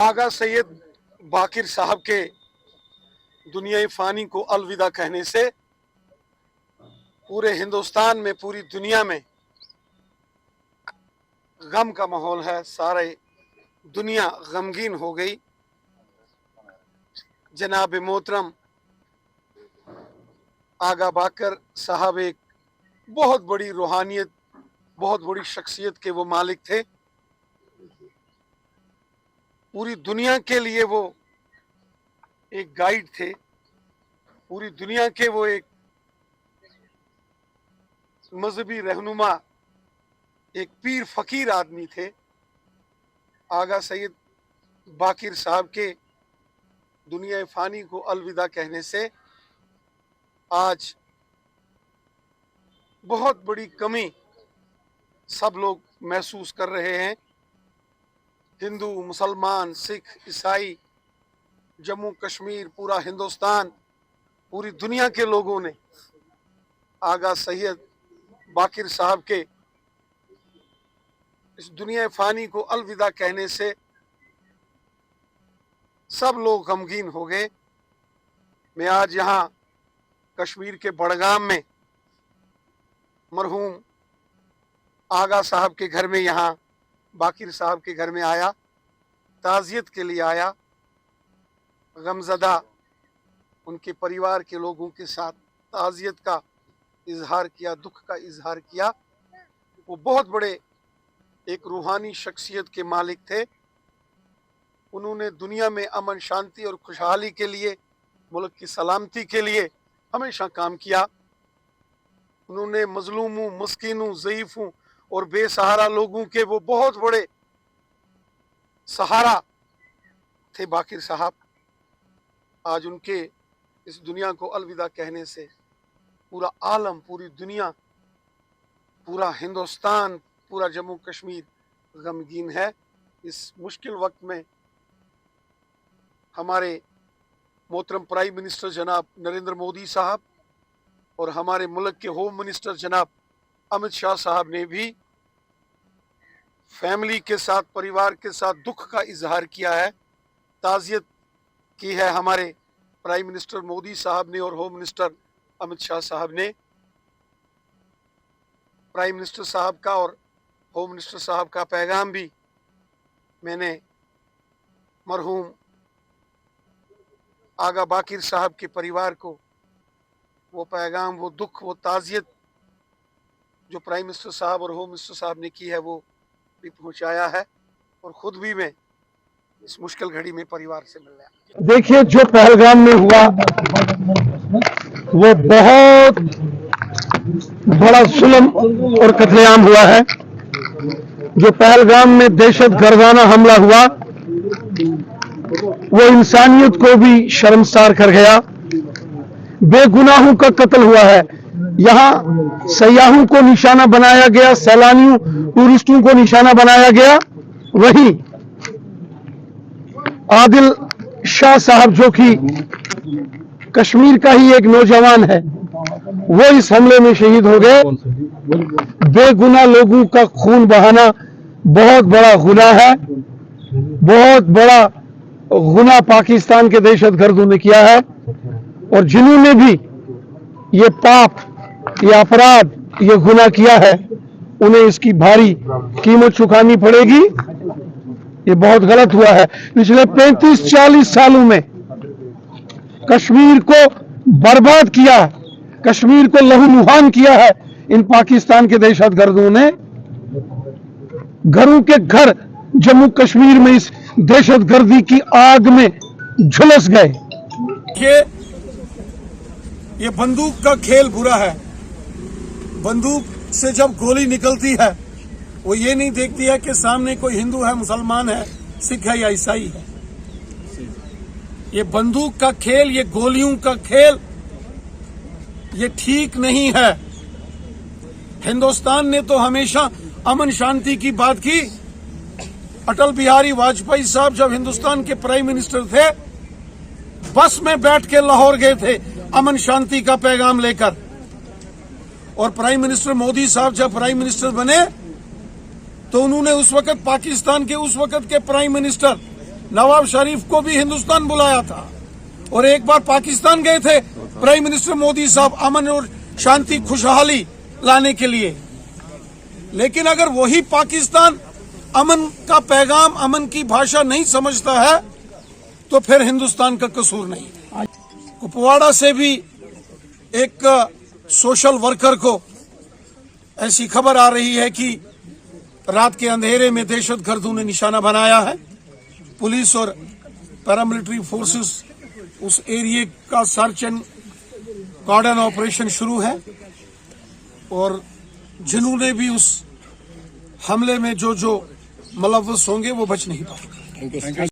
आगा सैयद बाकिर साहब के दुनिया फ़ानी को अलविदा कहने से पूरे हिंदुस्तान में, पूरी दुनिया में गम का माहौल है। सारे दुनिया गमगीन हो गई। जनाब मोहतरम आगा बाकर साहब एक बहुत बड़ी रूहानियत, बहुत बड़ी शख्सियत के वो मालिक थे। पूरी दुनिया के लिए वो एक गाइड थे। पूरी दुनिया के वो एक मजहबी रहनुमा, एक पीर फकीर आदमी थे। आगा सैयद बाकिर साहब के दुनिया फ़ानी को अलविदा कहने से आज बहुत बड़ी कमी सब लोग महसूस कर रहे हैं। हिंदू, मुसलमान, सिख, ईसाई, जम्मू कश्मीर, पूरा हिंदुस्तान, पूरी दुनिया के लोगों ने आगा सैयद बाकिर साहब के इस दुनिया फ़ानी को अलविदा कहने से सब लोग गमगीन हो गए। मैं आज यहाँ कश्मीर के बड़गाम में मरहूम आगा साहब के घर में, यहाँ बाकिर साहब के घर में आया, ताज़ियत के लिए आया। गमज़दा उनके परिवार के लोगों के साथ ताज़ियत का इजहार किया, दुख का इजहार किया। वो बहुत बड़े एक रूहानी शख्सियत के मालिक थे। उन्होंने दुनिया में अमन, शांति और खुशहाली के लिए, मुल्क की सलामती के लिए हमेशा काम किया। उन्होंने मजलूमों, मस्कीनों, ज़ईफ़ों और बेसहारा लोगों के वो बहुत बड़े सहारा थे बाकिर साहब। आज उनके इस दुनिया को अलविदा कहने से पूरा आलम, पूरी दुनिया, पूरा हिंदुस्तान, पूरा जम्मू कश्मीर गमगीन है। इस मुश्किल वक्त में हमारे मोहतरम प्राइम मिनिस्टर जनाब नरेंद्र मोदी साहब और हमारे मुल्क के होम मिनिस्टर जनाब अमित शाह साहब ने भी फैमिली के साथ, परिवार के साथ दुख का इजहार किया है, ताज़ियत की है। हमारे प्राइम मिनिस्टर मोदी साहब ने और होम मिनिस्टर अमित शाह साहब ने प्राइम मिनिस्टर साहब का और होम मिनिस्टर साहब का पैगाम भी मैंने मरहूम आगा बाकिर साहब के परिवार को, वो पैगाम, वो दुख, वो ताज़ियत जो प्राइम मिनिस्टर साहब और होम मिनिस्टर साहब ने की है, वो भी पहुंचाया है। और ख़ुद भी मैं इस मुश्किल घड़ी में परिवार से मिल रहा। देखिए, जो पहलगाम में हुआ वो बहुत बड़ा जुल्म और कत्लेआम हुआ है। जो पहलगाम में दहशतगर्दाना हमला हुआ वो इंसानियत को भी शर्मसार कर गया। बेगुनाहों का कत्ल हुआ है। यहाँ सयाहों को निशाना बनाया गया, सैलानियों, टूरिस्टों को निशाना बनाया गया। वहीं आदिल शाह साहब, जो कि कश्मीर का ही एक नौजवान है, वो इस हमले में शहीद हो गए। बेगुनाह लोगों का खून बहाना बहुत बड़ा गुनाह है। बहुत बड़ा गुनाह पाकिस्तान के दहशतगर्दों ने किया है। और जिन्होंने भी ये पाप, ये अपराध, ये गुनाह किया है, उन्हें इसकी भारी कीमत चुकानी पड़ेगी। ये बहुत गलत हुआ है। पिछले 35-40 सालों में कश्मीर को बर्बाद किया, कश्मीर को लहूलुहान किया है इन पाकिस्तान के दहशतगर्दों ने। घरों के घर जम्मू कश्मीर में इस दहशतगर्दी की आग में झुलस गए। ये बंदूक का खेल बुरा है। बंदूक से जब गोली निकलती है, वो ये नहीं देखती है कि सामने कोई हिंदू है, मुसलमान है, सिख है या ईसाई है। ये बंदूक का खेल, ये गोलियों का खेल, ये ठीक नहीं है। हिंदुस्तान ने तो हमेशा अमन शांति की बात की। अटल बिहारी वाजपेयी साहब जब हिंदुस्तान के प्राइम मिनिस्टर थे, बस में बैठ के लाहौर गए थे अमन शांति का पैगाम लेकर। और प्राइम मिनिस्टर मोदी साहब जब प्राइम मिनिस्टर बने तो उन्होंने उस वक्त पाकिस्तान के उस वक्त के प्राइम मिनिस्टर नवाब शरीफ को भी हिंदुस्तान बुलाया था और एक बार पाकिस्तान गए थे प्राइम मिनिस्टर मोदी साहब अमन और शांति खुशहाली लाने के लिए। लेकिन अगर वही पाकिस्तान अमन का पैगाम, अमन की भाषा नहीं समझता है तो फिर हिंदुस्तान का कसूर नहीं। कुपवाड़ा से भी एक सोशल वर्कर को ऐसी खबर आ रही है कि रात के अंधेरे में दहशतगर्दों ने निशाना बनाया है। पुलिस और पैरामिलिट्री फोर्सेस उस एरिया का सर्च एंड कॉर्डन ऑपरेशन शुरू है और जिन्होंने भी उस हमले में जो मुलव्वस होंगे वो बच नहीं पाएंगे।